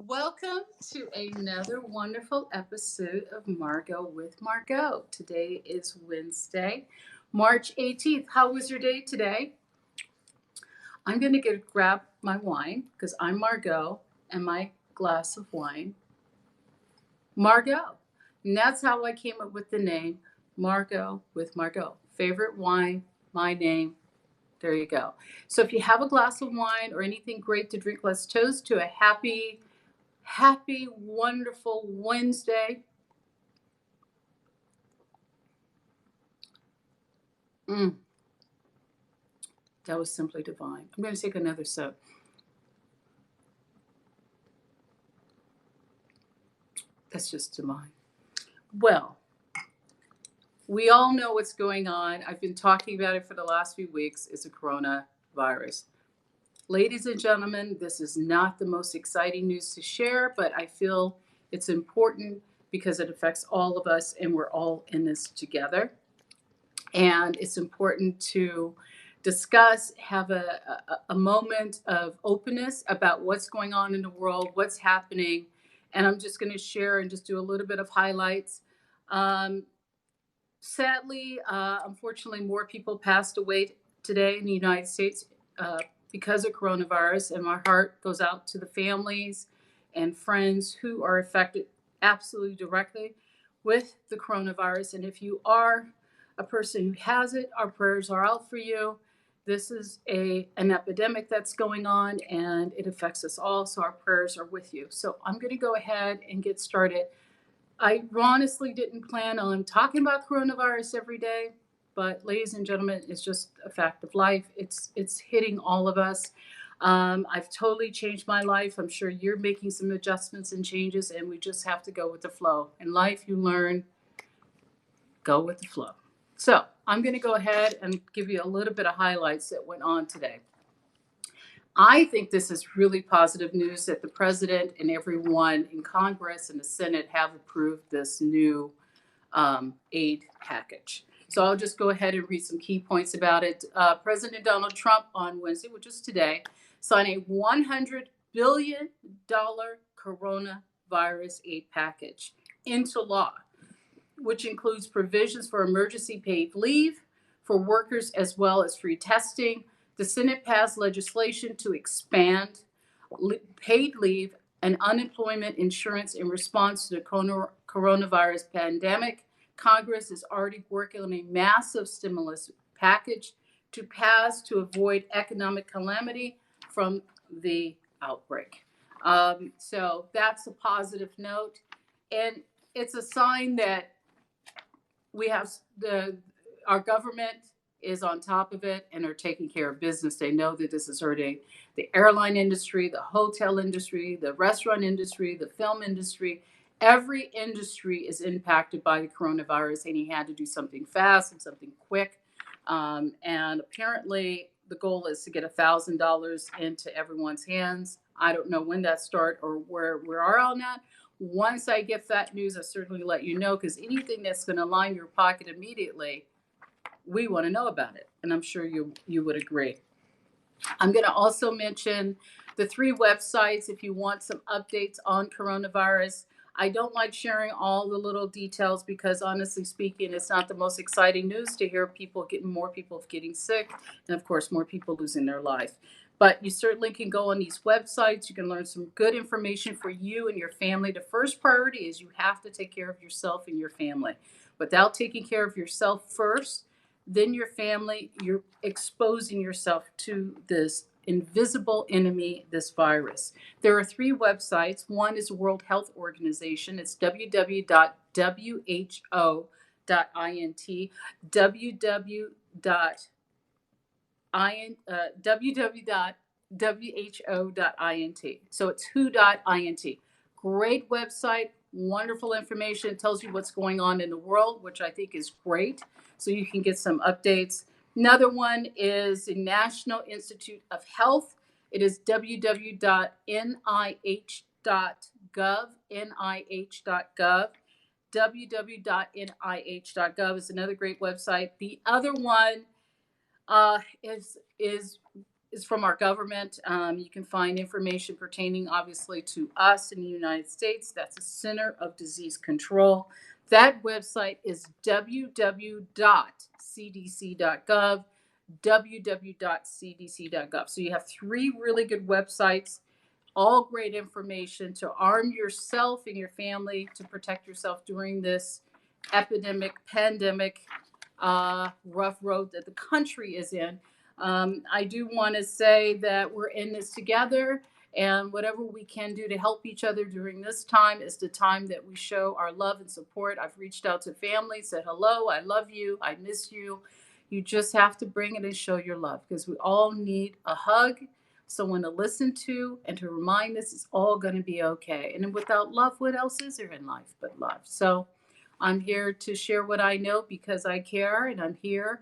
Welcome to another wonderful episode of Margaux with Margaux. Today is Wednesday, March 18th. How was your day today? I'm going to grab my wine because I'm Margaux and my glass of wine. Margaux. And that's how I came up with the name Margaux with Margaux. Favorite wine, my name. There you go. So if you have a glass of wine or anything great to drink, let's toast to a happy, wonderful Wednesday. That was simply divine. I'm going to take another sip. That's just divine. Well, we all know what's going on. I've been talking about it for the last few weeks. It's a coronavirus. Ladies and gentlemen, this is not the most exciting news to share, but I feel it's important because it affects all of us and we're all in this together. And it's important to discuss, have a moment of openness about what's going on in the world, what's happening. And I'm just going to share and just do a little bit of highlights. Sadly, unfortunately, more people passed away today in the United States because of coronavirus. And my heart goes out to the families and friends who are affected absolutely directly with the coronavirus. And if you are a person who has it, our prayers are out for you. This is an epidemic that's going on and it affects us all. So our prayers are with you. So I'm going to go ahead and get started. I honestly didn't plan on talking about coronavirus every day, but ladies and gentlemen, it's just a fact of life. It's hitting all of us. I've totally changed my life. I'm sure you're making some adjustments and changes, and we just have to go with the flow. In life, you learn, go with the flow. So I'm going to go ahead and give you a little bit of highlights that went on today. I think this is really positive news that the president and everyone in Congress and the Senate have approved this new aid package. So I'll just go ahead and read some key points about it. President Donald Trump on Wednesday, which is today, signed a $100 billion coronavirus aid package into law, which includes provisions for emergency paid leave for workers as well as free testing. The Senate passed legislation to expand paid leave and unemployment insurance in response to the coronavirus pandemic. Congress is already working on a massive stimulus package to pass to avoid economic calamity from the outbreak. So that's a positive note. And it's a sign that we have our government is on top of it and are taking care of business. They know that this is hurting the airline industry, the hotel industry, the restaurant industry, the film industry. Every industry is impacted by the coronavirus, and he had to do something fast and something quick. And apparently, the goal is to get $1,000 into everyone's hands. I don't know when that starts or where we are on that. Once I get that news, I'll certainly let you know, because anything that's going to line your pocket immediately, we want to know about it. And I'm sure you would agree. I'm going to also mention the 3 websites if you want some updates on coronavirus. I don't like sharing all the little details because, honestly speaking, it's not the most exciting news to hear more people getting sick, and of course, more people losing their life. But you certainly can go on these websites. You can learn some good information for you and your family. The first priority is you have to take care of yourself and your family. Without taking care of yourself first, then your family, you're exposing yourself to this invisible enemy, this virus. There are 3 websites. One is the World Health Organization. It's www.who.int, www.who.int. So it's who.int. Great website, wonderful information. It tells you what's going on in the world, which I think is great. So you can get some updates. Another one is the National Institute of Health. It is www.nih.gov, nih.gov. www.nih.gov is another great website. The other one is is from our government. You can find information pertaining, obviously, to us in the United States. That's the Center of Disease Control. That website is www.cdc.gov, www.cdc.gov. So you have three really good websites, all great information to arm yourself and your family to protect yourself during this pandemic, rough road that the country is in. I do want to say that we're in this together, and whatever we can do to help each other during this time is the time that we show our love and support. I've reached out to family, said hello, I love you, I miss you. You just have to bring it and show your love, because we all need a hug, someone to listen to, and to remind us it's all going to be okay. And without love, what else is there in life but love? So I'm here to share what I know because I care, and I'm here.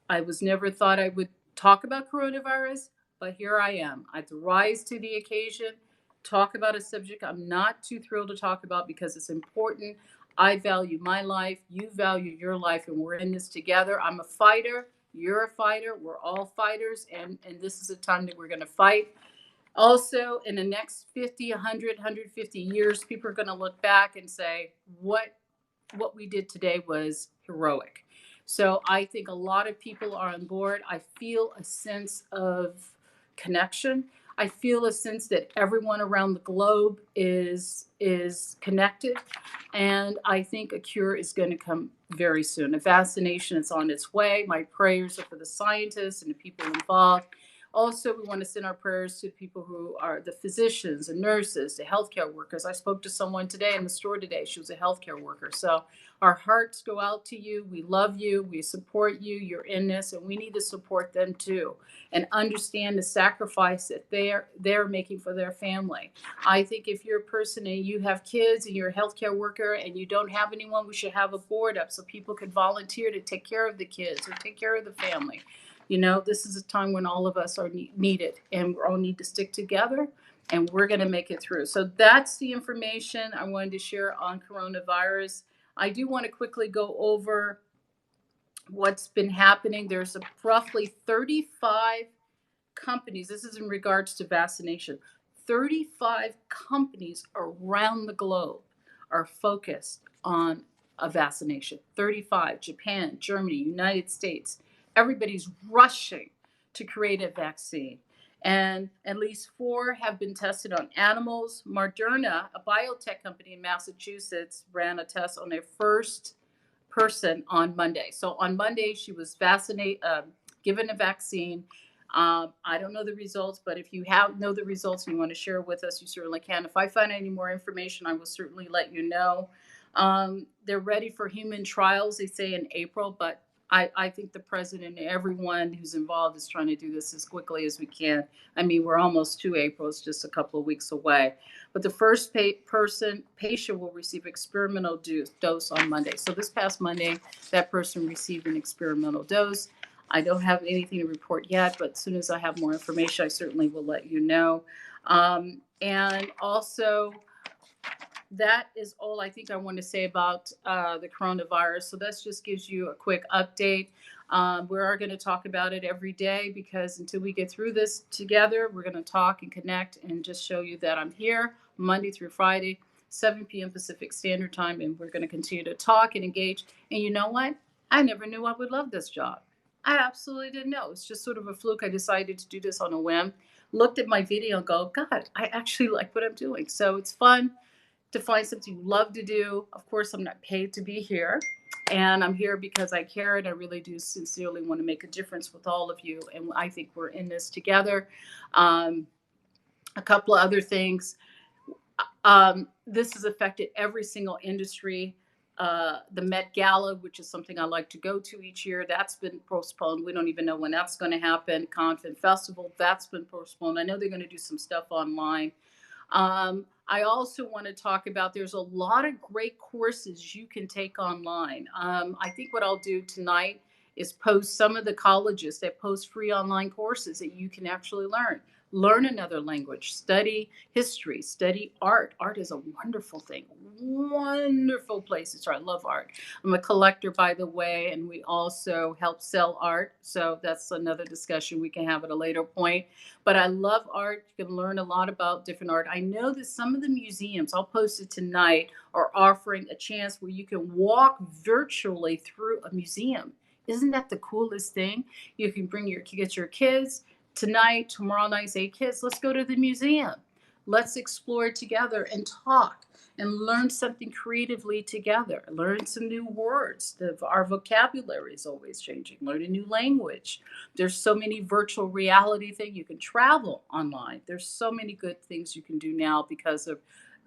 I was never thought I would talk about coronavirus, but here I am. I rise to the occasion, talk about a subject I'm not too thrilled to talk about because it's important. I value my life, you value your life, and we're in this together. I'm a fighter, you're a fighter, we're all fighters, and this is a time that we're going to fight. Also, in the next 50, 100, 150 years, people are going to look back and say, what we did today was heroic. So I think a lot of people are on board. I feel a sense of connection. I feel a sense that everyone around the globe is connected, and I think a cure is going to come very soon. A vaccination is on its way. My prayers are for the scientists and the people involved. Also, we want to send our prayers to people who are the physicians and nurses, the healthcare workers. I spoke to someone today in the store today. She was a healthcare worker. So our hearts go out to you. We love you. We support you. You're in this, and we need to support them too, and understand the sacrifice that they're making for their family. I think if you're a person and you have kids and you're a healthcare worker and you don't have anyone, we should have a board up so people could volunteer to take care of the kids or take care of the family. You know, this is a time when all of us are needed, and we all need to stick together, and we're going to make it through. So that's the information I wanted to share on coronavirus. I do want to quickly go over what's been happening. There's roughly 35 companies. This is in regards to vaccination. 35 companies around the globe are focused on a vaccination. 35, Japan, Germany, United States. Everybody's rushing to create a vaccine. And at least 4 have been tested on animals. Moderna, a biotech company in Massachusetts, ran a test on their first person on Monday. So on Monday, she was given a vaccine. I don't know the results, but if you know the results and you want to share with us, you certainly can. If I find any more information, I will certainly let you know. They're ready for human trials, they say, in April, but I think the president and everyone who's involved is trying to do this as quickly as we can. I mean, we're almost to April. It's just a couple of weeks away. But the first patient will receive experimental dose on Monday. So this past Monday, that person received an experimental dose. I don't have anything to report yet, but as soon as I have more information, I certainly will let you know. And also, that is all I think I want to say about the coronavirus. So that just gives you a quick update. We are going to talk about it every day, because until we get through this together, we're going to talk and connect and just show you that I'm here Monday through Friday, 7 p.m. Pacific Standard Time, and we're going to continue to talk and engage. And you know what? I never knew I would love this job. I absolutely didn't know. It's just sort of a fluke. I decided to do this on a whim. Looked at my video and go, God, I actually like what I'm doing. So it's fun to find something you love to do. Of course, I'm not paid to be here, and I'm here because I care, and I really do sincerely want to make a difference with all of you, and I think we're in this together. A couple of other things. This has affected every single industry. The Met Gala, which is something I like to go to each year, that's been postponed. We don't even know when that's going to happen. Confin Festival, that's been postponed. I know they're going to do some stuff online. I also want to talk about, there's a lot of great courses you can take online. I think what I'll do tonight is post some of the colleges that post free online courses that you can actually learn. Learn another language, study history, study art. Art is a wonderful thing, wonderful place to start. I love art. I'm a collector, by the way, and we also help sell art. So that's another discussion we can have at a later point. But I love art. You can learn a lot about different art. I know that some of the museums, I'll post it tonight, are offering a chance where you can walk virtually through a museum. Isn't that the coolest thing? You can get your kids tonight, tomorrow night, say, kids, let's go to the museum. Let's explore together and talk and learn something creatively together. Learn some new words. Our vocabulary is always changing. Learn a new language. There's so many virtual reality things. You can travel online. There's so many good things you can do now because of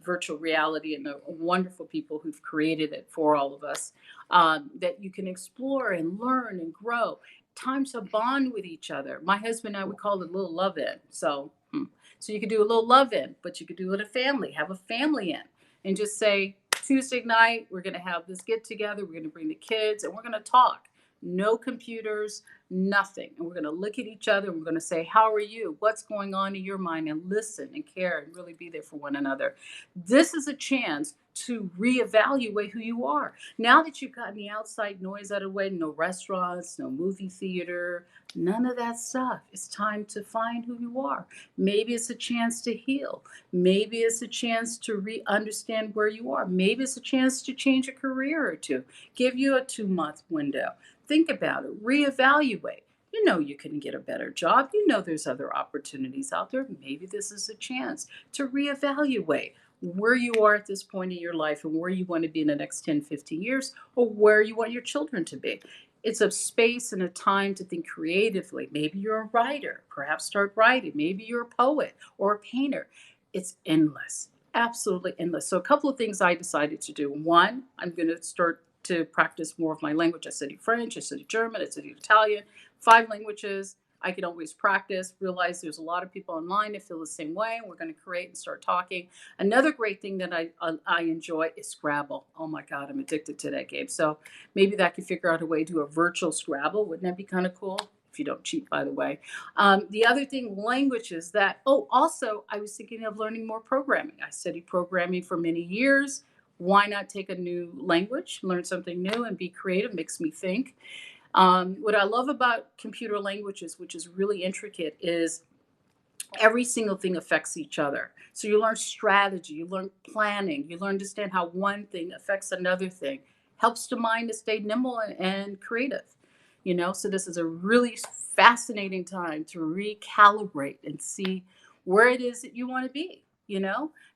virtual reality and the wonderful people who've created it for all of us, that you can explore and learn and grow. Time to bond with each other. My husband and I, we call it a little love in. So you could do a little love in, but you could do it a family, have a family in, and just say, Tuesday night, we're going to have this get together. We're going to bring the kids and we're going to talk. No computers, nothing. And we're going to look at each other and we're going to say, how are you? What's going on in your mind? And listen and care and really be there for one another. This is a chance to reevaluate who you are. Now that you've gotten the outside noise out of the way, no restaurants, no movie theater, none of that stuff. It's time to find who you are. Maybe it's a chance to heal. Maybe it's a chance to understand where you are. Maybe it's a chance to change a career or two. Give you a 2-month window. Think about it. Reevaluate. You know you can get a better job. You know there's other opportunities out there. Maybe this is a chance to reevaluate where you are at this point in your life and where you want to be in the next 10, 15 years, or where you want your children to be. It's a space and a time to think creatively. Maybe you're a writer, perhaps start writing. Maybe you're a poet or a painter. It's endless, absolutely endless. So a couple of things I decided to do. One, I'm going to start to practice more of my language. I studied French, I studied German, I studied Italian, 5 languages. I can always practice, realize there's a lot of people online that feel the same way. We're going to create and start talking. Another great thing that I enjoy is Scrabble. Oh my God, I'm addicted to that game. So maybe that could figure out a way to do a virtual Scrabble. Wouldn't that be kind of cool? If you don't cheat, by the way. The other thing, languages that, also, I was thinking of learning more programming. I studied programming for many years. Why not take a new language, learn something new, and be creative? Makes me think. What I love about computer languages, which is really intricate, is every single thing affects each other. So you learn strategy, you learn planning, you learn to understand how one thing affects another thing. Helps the mind to stay nimble and creative. So this is a really fascinating time to recalibrate and see where it is that you want to be.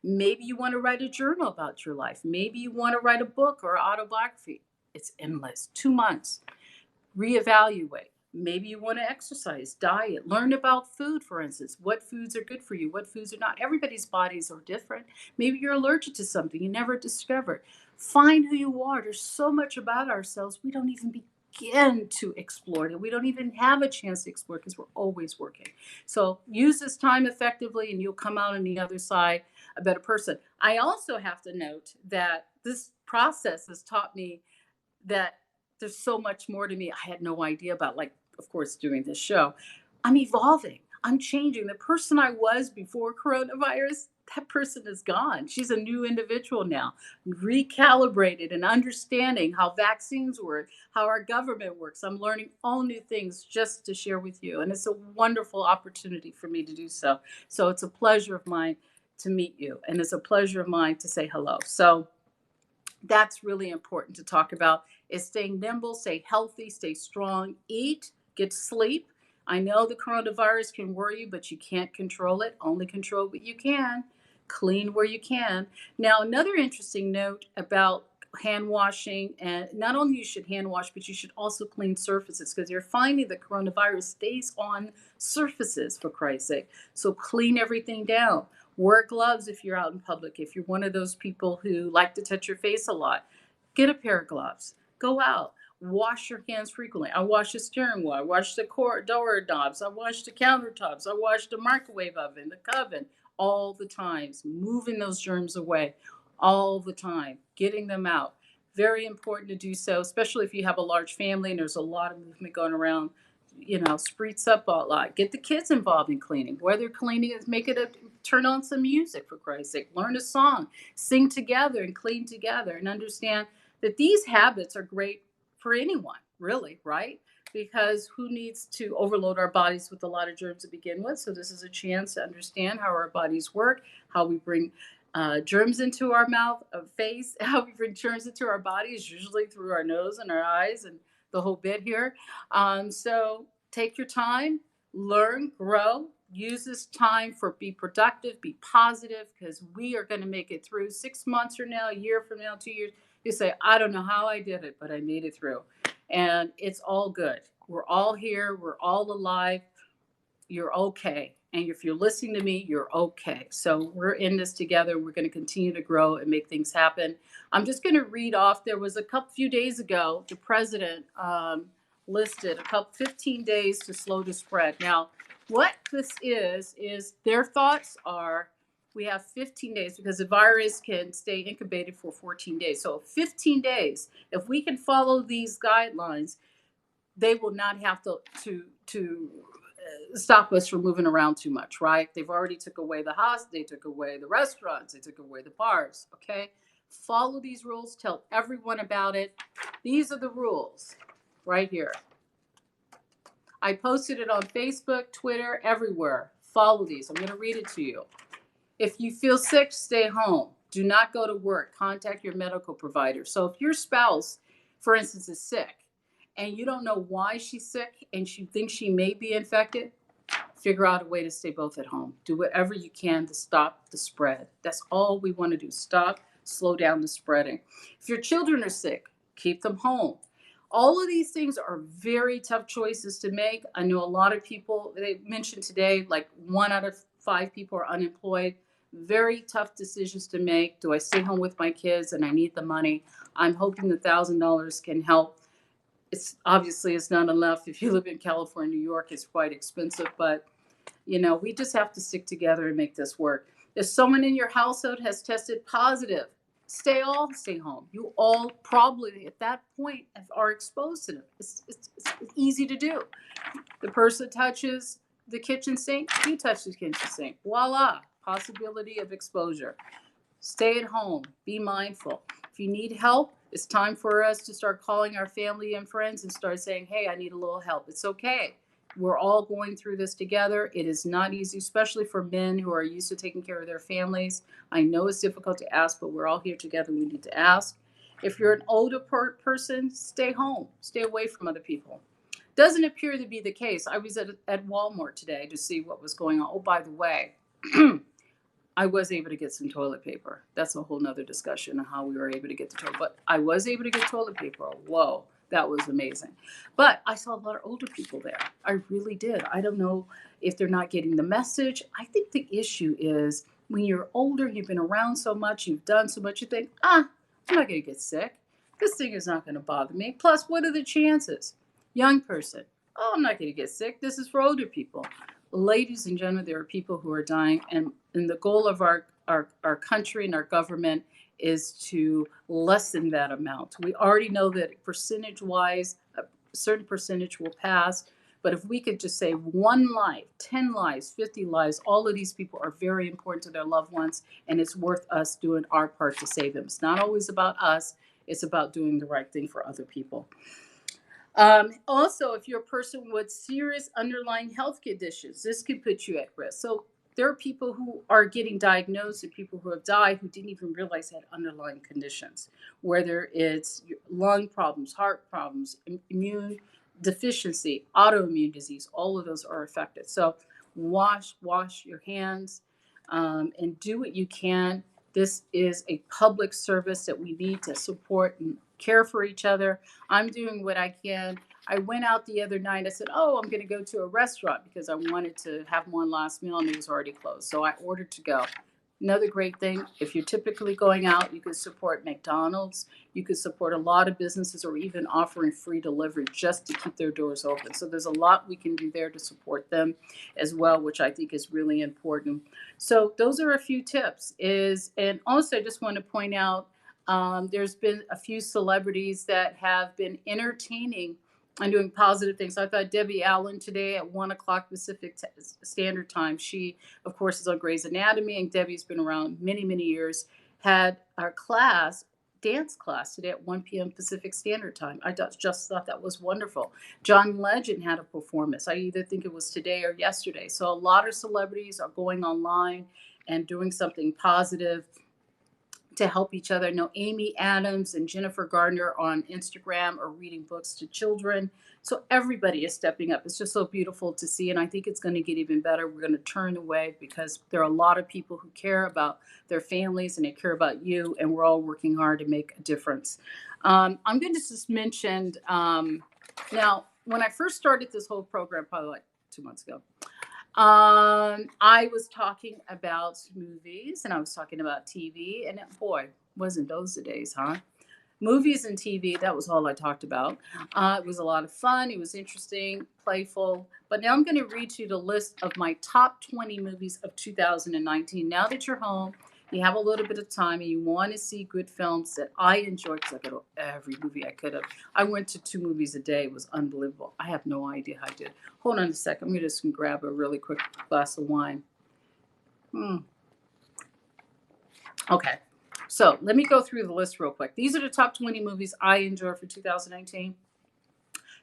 Maybe you want to write a journal about your life. Maybe you want to write a book or autobiography. It's endless. 2 months. Reevaluate. Maybe you want to exercise, diet, learn about food, for instance. What foods are good for you? What foods are not? Everybody's bodies are different. Maybe you're allergic to something you never discovered. Find who you are. There's so much about ourselves we don't even begin to explore it. We don't even have a chance to explore because we're always working. So use this time effectively and you'll come out on the other side a better person. I also have to note that this process has taught me that there's so much more to me I had no idea about, like, of course, doing this show. I'm evolving. I'm changing. The person I was before coronavirus, that person is gone. She's a new individual now, recalibrated and understanding how vaccines work, how our government works. I'm learning all new things just to share with you. And it's a wonderful opportunity for me to do so. So it's a pleasure of mine to meet you. And it's a pleasure of mine to say hello. So that's really important to talk about, is staying nimble, stay healthy, stay strong, eat, get sleep. I know the coronavirus can worry you, but you can't control it. Only control what you can. Clean where you can. Now, another interesting note about hand washing, and not only you should hand wash, but you should also clean surfaces, because you're finding the coronavirus stays on surfaces, for Christ's sake. So clean everything down. Wear gloves if you're out in public. If you're one of those people who like to touch your face a lot, get a pair of gloves. Go out. Wash your hands frequently. I wash the steering wheel. I wash the door knobs. I wash the countertops. I wash the microwave oven, the oven, all the times. Moving those germs away all the time. Getting them out. Very important to do so, especially if you have a large family and there's a lot of movement going around. spruce up a lot. Get the kids involved in cleaning. Whether cleaning is turn on some music, for Christ's sake. Learn a song, sing together and clean together, and understand that these habits are great for anyone, really, right? Because who needs to overload our bodies with a lot of germs to begin with? So this is a chance to understand how our bodies work, how we bring germs into our mouth, face, how we bring germs into our bodies, usually through our nose and our eyes and the whole bit here. So take your time, learn, grow, use this time for be productive, be positive, because we are going to make it through 6 months from now, a year from now, 2 years. You say, I don't know how I did it, but I made it through. And it's all good. We're all here. We're all alive. You're okay. And if you're listening to me, you're okay. So we're in this together. We're going to continue to grow and make things happen. I'm just going to read off. There was few days ago, the president listed 15 days to slow the spread. Now, what this is their thoughts are we have 15 days because the virus can stay incubated for 14 days. So 15 days, if we can follow these guidelines, they will not have to stop us from moving around too much, right? They've already took away the house, they took away the restaurants, they took away the bars, okay? Follow these rules, tell everyone about it. These are the rules right here. I posted it on Facebook, Twitter, everywhere. Follow these. I'm going to read it to you. If you feel sick, stay home. Do not go to work. Contact your medical provider. So if your spouse, for instance, is sick and you don't know why she's sick and she thinks she may be infected, figure out a way to stay both at home. Do whatever you can to stop the spread. That's all we want to do. Slow down the spreading. If your children are sick, keep them home. All of these things are very tough choices to make. I know a lot of people, they mentioned today, like 1 out of 5 people are unemployed. Very tough decisions to make. Do I stay home with my kids and I need the money? I'm hoping the $1,000 can help. It's obviously it's not enough. If you live in California, New York, it's quite expensive, but we just have to stick together and make this work. If someone in your household has tested positive, stay home. You all probably at that point are exposed to it. It's easy to do. The person touches the kitchen sink, you touch the kitchen sink. Voila, possibility of exposure. Stay at home, be mindful. If you need help, it's time for us to start calling our family and friends and start saying, hey, I need a little help. It's okay. We're all going through this together. It is not easy, especially for men who are used to taking care of their families. I know it's difficult to ask, but we're all here together. We need to ask. If you're an older person, stay home. Stay away from other people. Doesn't appear to be the case. I was at Walmart today to see what was going on. Oh, by the way, I was able to get some toilet paper. That's a whole nother discussion on how we were able to get the toilet. But I was able to get toilet paper. Whoa, that was amazing. But I saw a lot of older people there. I really did. I don't know if they're not getting the message. I think the issue is when you're older, you've been around so much, you've done so much, you think, I'm not going to get sick. This thing is not going to bother me. Plus, what are the chances? Young person, I'm not going to get sick. This is for older people. Ladies and gentlemen, there are people who are dying, and the goal of our country and our government is to lessen that amount. We already know that percentage-wise, a certain percentage will pass, but if we could just save 1 life, 10 lives, 50 lives, all of these people are very important to their loved ones, and it's worth us doing our part to save them. It's not always about us. It's about doing the right thing for other people. Also, if you're a person with serious underlying health conditions, this could put you at risk. So there are people who are getting diagnosed and people who have died who didn't even realize they had underlying conditions, whether it's lung problems, heart problems, immune deficiency, autoimmune disease, all of those are affected. So wash your hands and do what you can. This is a public service that we need to support and care for each other. I'm doing what I can. I went out the other night. I said, I'm going to go to a restaurant because I wanted to have one last meal and it was already closed. So I ordered to go. Another great thing, if you're typically going out, you could support McDonald's. You could support a lot of businesses or even offering free delivery just to keep their doors open. So there's a lot we can do there to support them as well, which I think is really important. So those are a few tips. And also I just want to point out, there's been a few celebrities that have been entertaining and doing positive things. I thought Debbie Allen today at 1 o'clock Pacific Standard Time. She, of course, is on Grey's Anatomy, and Debbie's been around many, many years. Had our class, dance class, today at 1 p.m. Pacific Standard Time. I just thought that was wonderful. John Legend had a performance. I either think it was today or yesterday. So a lot of celebrities are going online and doing something positive to help each other. I know Amy Adams and Jennifer Gardner on Instagram are reading books to children. So everybody is stepping up. It's just so beautiful to see. And I think it's going to get even better. We're going to turn away because there are a lot of people who care about their families and they care about you. And we're all working hard to make a difference. I'm going to just mention now, when I first started this whole program, probably like 2 months ago, I was talking about movies and I was talking about TV, and boy, wasn't those the days, huh? Movies and TV, that was all I talked about. It was a lot of fun. It was interesting, playful. But now I'm going to read you the list of my top 20 movies of 2019. Now that you're home, you have a little bit of time, and you want to see good films that I enjoyed, because I go to every movie I could have. I went to 2 movies a day. It was unbelievable. I have no idea how I did. Hold on a second. I'm going to just grab a really quick glass of wine. Okay. So let me go through the list real quick. These are the top 20 movies I enjoyed for 2019.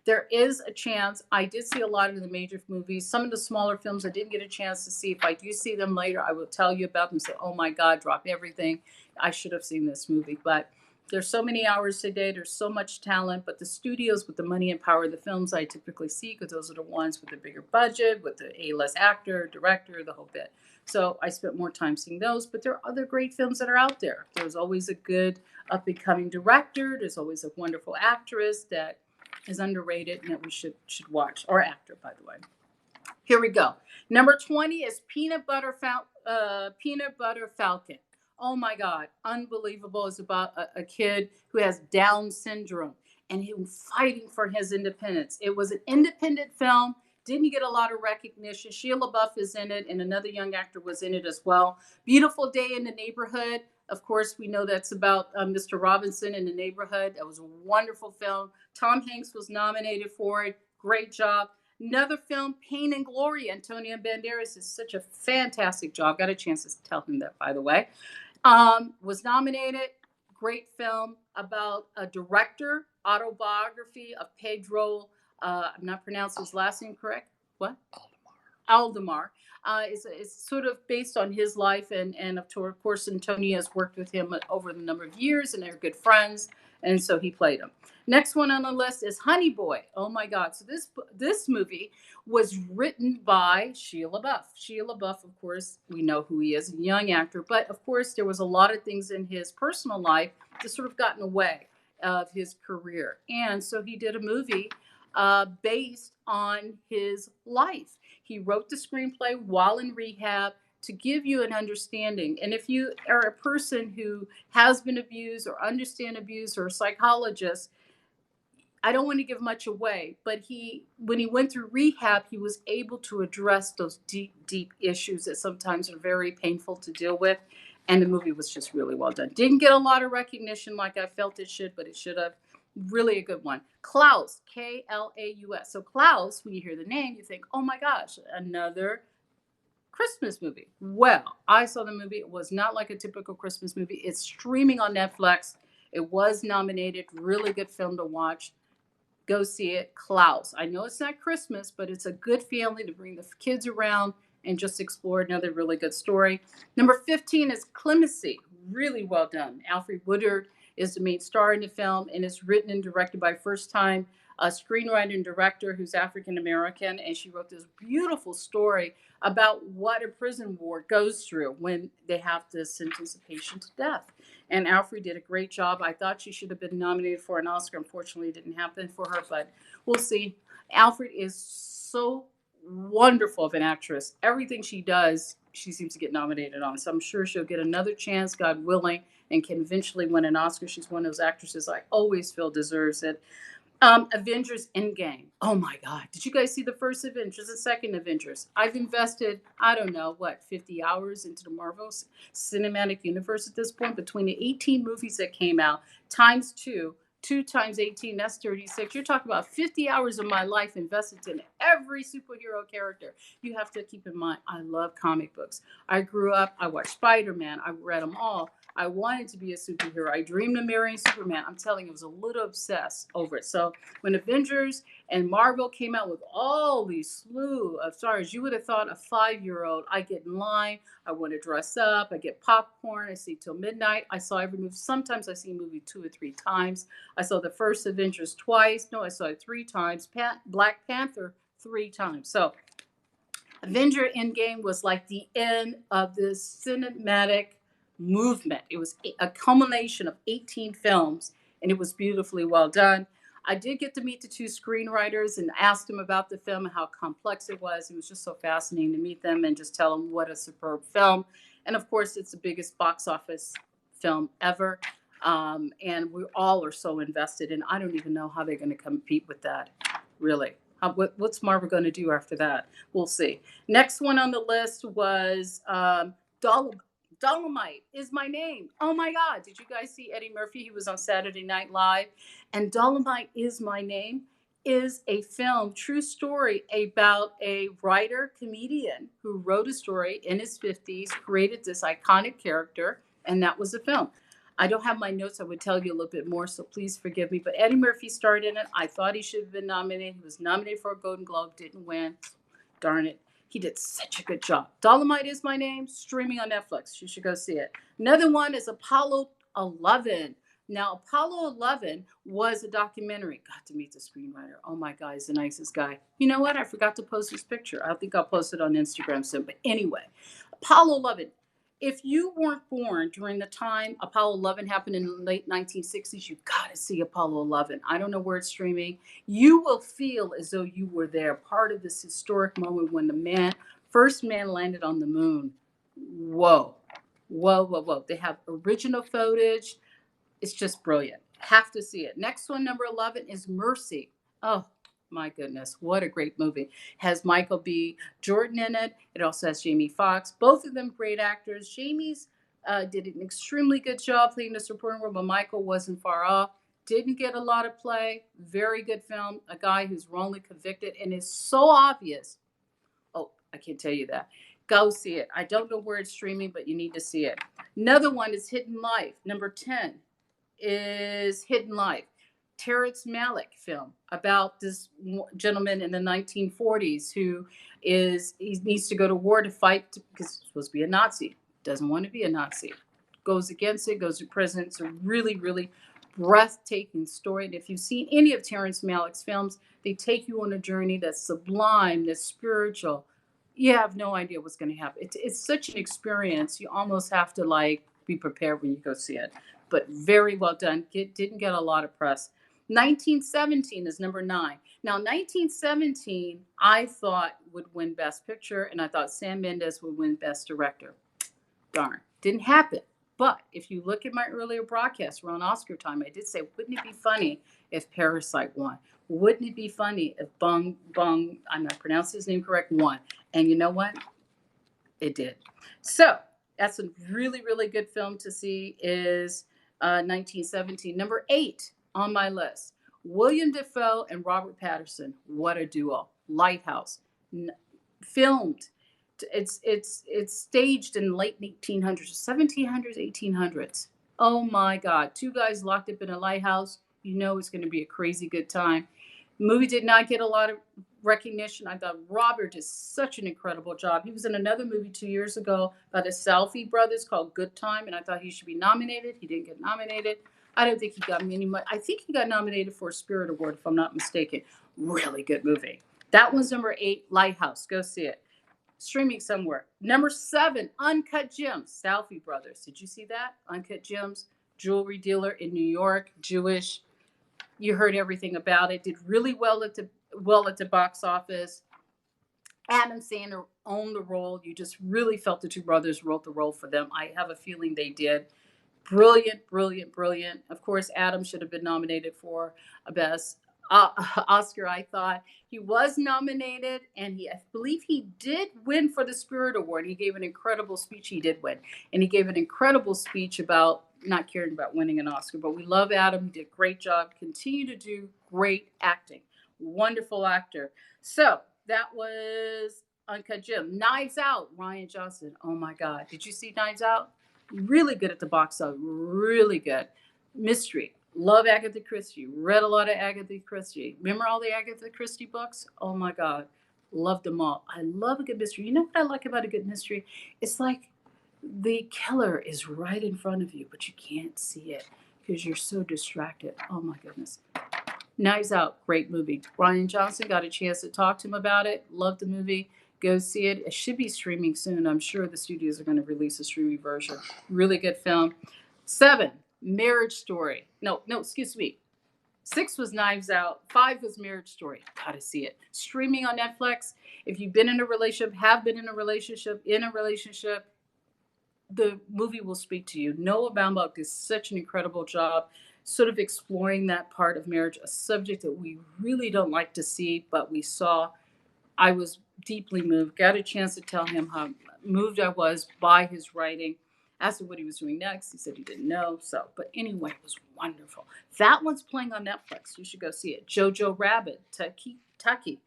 There is a chance. I did see a lot of the major movies. Some of the smaller films I didn't get a chance to see. If I do see them later, I will tell you about them. Say, oh my God, drop everything. I should have seen this movie. But there's so many hours today. There's so much talent. But the studios with the money and power, the films I typically see, because those are the ones with the bigger budget, with the A-list actor, director, the whole bit. So I spent more time seeing those. But there are other great films that are out there. There's always a good up-and-coming director. There's always a wonderful actress that is underrated and that we should watch, or actor, by the way. Here we go. Number 20 is Peanut Butter Falcon. Oh my God, unbelievable! It's about a kid who has Down syndrome and him fighting for his independence. It was an independent film. Didn't get a lot of recognition. Sheila LaBeouf is in it, and another young actor was in it as well. Beautiful Day in the Neighborhood. Of course, we know that's about Mr. Robinson in the neighborhood. That was a wonderful film. Tom Hanks was nominated for it. Great job. Another film, Pain and Glory. Antonio Banderas is such a fantastic job. Got a chance to tell him that, by the way. Was nominated. Great film about a director, autobiography of Pedro. I'm not pronouncing his last name correct. What? Aldemar. It's sort of based on his life, and of course, Antonio has worked with him over the number of years, and they're good friends, and so he played him. Next one on the list is Honey Boy. Oh my God! So this movie was written by Sheila LaBeouf. Sheila LaBeouf, of course, we know who he is, a young actor, but of course, there was a lot of things in his personal life that sort of got in the way of his career, and so he did a movie based on his life. He wrote the screenplay while in rehab to give you an understanding. And if you are a person who has been abused or understand abuse, or a psychologist, I don't want to give much away, but when he went through rehab, he was able to address those deep, deep issues that sometimes are very painful to deal with. And the movie was just really well done. Didn't get a lot of recognition like I felt it should, but it should have. Really a good one. Klaus, Klaus. So Klaus, when you hear the name, you think, oh my gosh, another Christmas movie. Well, I saw the movie. It was not like a typical Christmas movie. It's streaming on Netflix. It was nominated. Really good film to watch. Go see it. Klaus. I know it's not Christmas, but it's a good family to bring the kids around and just explore another really good story. Number 15 is Clemency. Really well done. Alfred Woodard is the main star in the film, and it's written and directed by first-time screenwriter and director who's African-American, and she wrote this beautiful story about what a prison ward goes through when they have to sentence a patient to death. And Alfred did a great job. I thought she should have been nominated for an Oscar. Unfortunately, it didn't happen for her, but we'll see. Alfred is so wonderful of an actress. Everything she does, she seems to get nominated on. So I'm sure she'll get another chance, God willing, and can eventually win an Oscar. She's one of those actresses I always feel deserves it. Avengers Endgame. Oh my God. Did you guys see the first Avengers, the second Avengers? I've invested, I don't know, 50 hours into the Marvel Cinematic Universe at this point, between the 18 movies that came out, times 2. 2 times 18, that's 36. You're talking about 50 hours of my life invested in every superhero character. You have to keep in mind, I love comic books. I grew up, I watched Spider-Man, I read them all. I wanted to be a superhero. I dreamed of marrying Superman. I'm telling you, I was a little obsessed over it. So when Avengers and Marvel came out with all these slew of stars, you would have thought a 5-year-old, I get in line, I want to dress up, I get popcorn, I see till midnight. I saw every movie. Sometimes I see a movie 2 or 3 times. I saw the first Avengers twice. No, I saw it 3 times. Black Panther 3 times. So Avenger Endgame was like the end of this cinematic movement. It was a culmination of 18 films, and it was beautifully well done. I did get to meet the 2 screenwriters and ask them about the film and how complex it was. It was just so fascinating to meet them and just tell them what a superb film. And of course, it's the biggest box office film ever. And we all are so invested, and I don't even know how they're going to compete with that, really. What's Marvel going to do after that? We'll see. Next one on the list was Dolomite is My Name. Oh my God. Did you guys see Eddie Murphy? He was on Saturday Night Live. And Dolomite is My Name is a film, true story about a writer comedian who wrote a story in his 50s, created this iconic character, and that was a film. I don't have my notes. I would tell you a little bit more, so please forgive me. But Eddie Murphy starred in it. I thought he should have been nominated. He was nominated for a Golden Globe, didn't win. Darn it. He did such a good job. Dolomite is My Name, streaming on Netflix. You should go see it. Another one is Apollo 11. Now, Apollo 11 was a documentary. Got to meet the screenwriter. Oh my God, he's the nicest guy. You know what? I forgot to post his picture. I think I'll post it on Instagram soon. But anyway, Apollo 11. If you weren't born during the time Apollo 11 happened in the late 1960s, you've got to see Apollo 11. I don't know where it's streaming. You will feel as though you were there, part of this historic moment when the first man landed on the moon. Whoa, whoa, whoa, whoa. They have original footage. It's just brilliant. Have to see it. Next one, number 11, is Mercy. Oh, my goodness, what a great movie. Has Michael B. Jordan in it. It also has Jamie Foxx. Both of them great actors. Jamie's did an extremely good job playing the supporting role, but Michael wasn't far off. Didn't get a lot of play. Very good film. A guy who's wrongly convicted and is so obvious. Oh, I can't tell you that. Go see it. I don't know where it's streaming, but you need to see it. Another one is Hidden Life. Number 10 is Hidden Life. Terrence Malick film about this gentleman in the 1940s who he needs to go to war to fight because he's supposed to be a Nazi. Doesn't want to be a Nazi. Goes against it, goes to prison. It's a really, really breathtaking story. And if you've seen any of Terrence Malick's films, they take you on a journey that's sublime, that's spiritual. You have no idea what's going to happen. It's such an experience. You almost have to be prepared when you go see it. But very well done. Didn't get a lot of press. 1917 is number 9. Now, 1917, I thought would win Best Picture, and I thought Sam Mendes would win Best Director. Darn, didn't happen. But if you look at my earlier broadcast around Oscar time, I did say, wouldn't it be funny if Parasite won? Wouldn't it be funny if I'm not pronouncing his name correct, won? And you know what? It did. So that's a really, really good film to see is 1917. Number 8 on my list, William Dafoe and Robert Pattinson. What a duo. Lighthouse. Filmed. It's staged in late 1800s, 1700s, 1800s. Oh my God. 2 guys locked up in a lighthouse. You know it's going to be a crazy good time. The movie did not get a lot of recognition. I thought Robert did such an incredible job. He was in another movie 2 years ago by the Selfie brothers called Good Time, and I thought he should be nominated. He didn't get nominated. I don't think he got many. I think he got nominated for a Spirit Award, if I'm not mistaken. Really good movie. That one's number 8, Lighthouse. Go see it. Streaming somewhere. Number 7, Uncut Gems, Selfie brothers. Did you see that? Uncut Gems, jewelry dealer in New York, Jewish. You heard everything about it. Did really well at the box office. Adam Sandler owned the role. You just really felt the 2 brothers wrote the role for them. I have a feeling they did. Brilliant, brilliant, brilliant. Of course, Adam should have been nominated for a Best Oscar. I thought he was nominated, and I believe he did win for the Spirit Award. He gave an incredible speech. He did win, and he gave an incredible speech about not caring about winning an Oscar. But we love Adam. He did a great job. Continue to do great acting. Wonderful actor. So that was Uncut Gem. Knives Out, Rian Johnson. Oh my God. Did you see Knives Out? Really good at the box office. Really good. Mystery. Love Agatha Christie. Read a lot of Agatha Christie. Remember all the Agatha Christie books? Oh my God. Loved them all. I love a good mystery. You know what I like about a good mystery? It's like the killer is right in front of you, but you can't see it because you're so distracted. Oh my goodness. Knives Out, great movie. Rian Johnson, got a chance to talk to him about it. Loved the movie. Go see it. It should be streaming soon. I'm sure the studios are going to release a streaming version. Really good film. 7, Marriage Story. No, excuse me. 6 was Knives Out. 5 was Marriage Story. Gotta see it. Streaming on Netflix. If you've been in a relationship, have been in a relationship, the movie will speak to you. Noah Baumbach did such an incredible job sort of exploring that part of marriage, a subject that we really don't like to see, but we saw. I was deeply moved. Got a chance to tell him how moved I was by his writing. Asked him what he was doing next. He said he didn't know. So, but anyway, it was wonderful. That one's playing on Netflix. You should go see it. Jojo Rabbit, Taki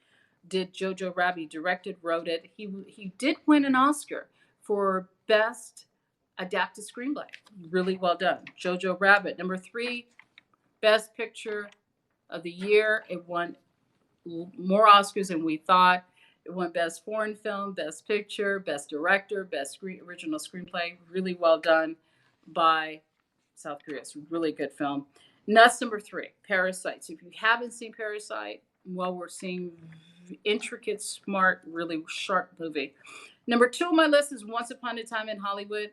did Jojo Rabbit, directed, wrote it. He did win an Oscar for Best Adapted Screenplay. Really well done. Jojo Rabbit. Number 3, Best Picture of the Year. It won more Oscars than we thought. It won Best Foreign Film, Best Picture, Best Director, Best Original Screenplay. Really well done by South Korea. It's a really good film. And that's number 3, Parasite. So if you haven't seen Parasite, well, we're seeing intricate, smart, really sharp movie. Number 2 on my list is Once Upon a Time in Hollywood.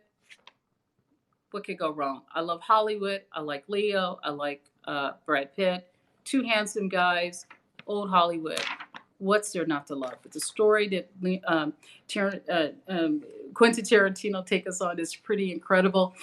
What could go wrong? I love Hollywood. I like Leo. I like Brad Pitt. 2 handsome guys. Old Hollywood. What's there not to love? But the story that Quentin Tarantino take us on is pretty incredible.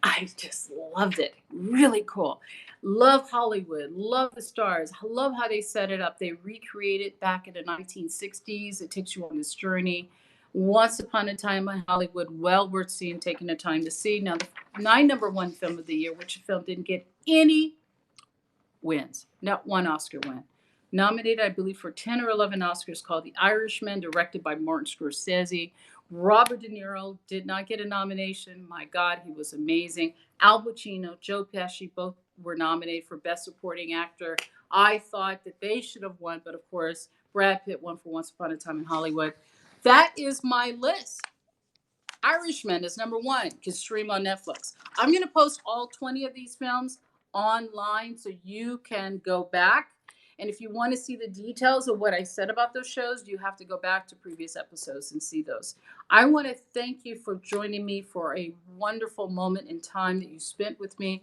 I just loved it. Really cool. Love Hollywood. Love the stars. Love how they set it up. They recreated back in the 1960s. It takes you on this journey. Once Upon a Time in Hollywood, well worth seeing, taking the time to see. Now, my number 1 film of the year, which film didn't get any wins, not one Oscar win. Nominated, I believe, for 10 or 11 Oscars, called The Irishman, directed by Martin Scorsese. Robert De Niro did not get a nomination. My God, he was amazing. Al Pacino, Joe Pesci, both were nominated for Best Supporting Actor. I thought that they should have won, but of course, Brad Pitt won for Once Upon a Time in Hollywood. That is my list. Irishman is number 1. Can stream on Netflix. I'm going to post all 20 of these films online so you can go back. And if you want to see the details of what I said about those shows, you have to go back to previous episodes and see those. I want to thank you for joining me for a wonderful moment in time that you spent with me.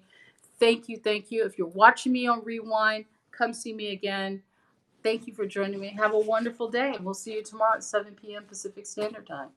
Thank you. Thank you. If you're watching me on Rewind, come see me again. Thank you for joining me. Have a wonderful day. And we'll see you tomorrow at 7 p.m. Pacific Standard Time.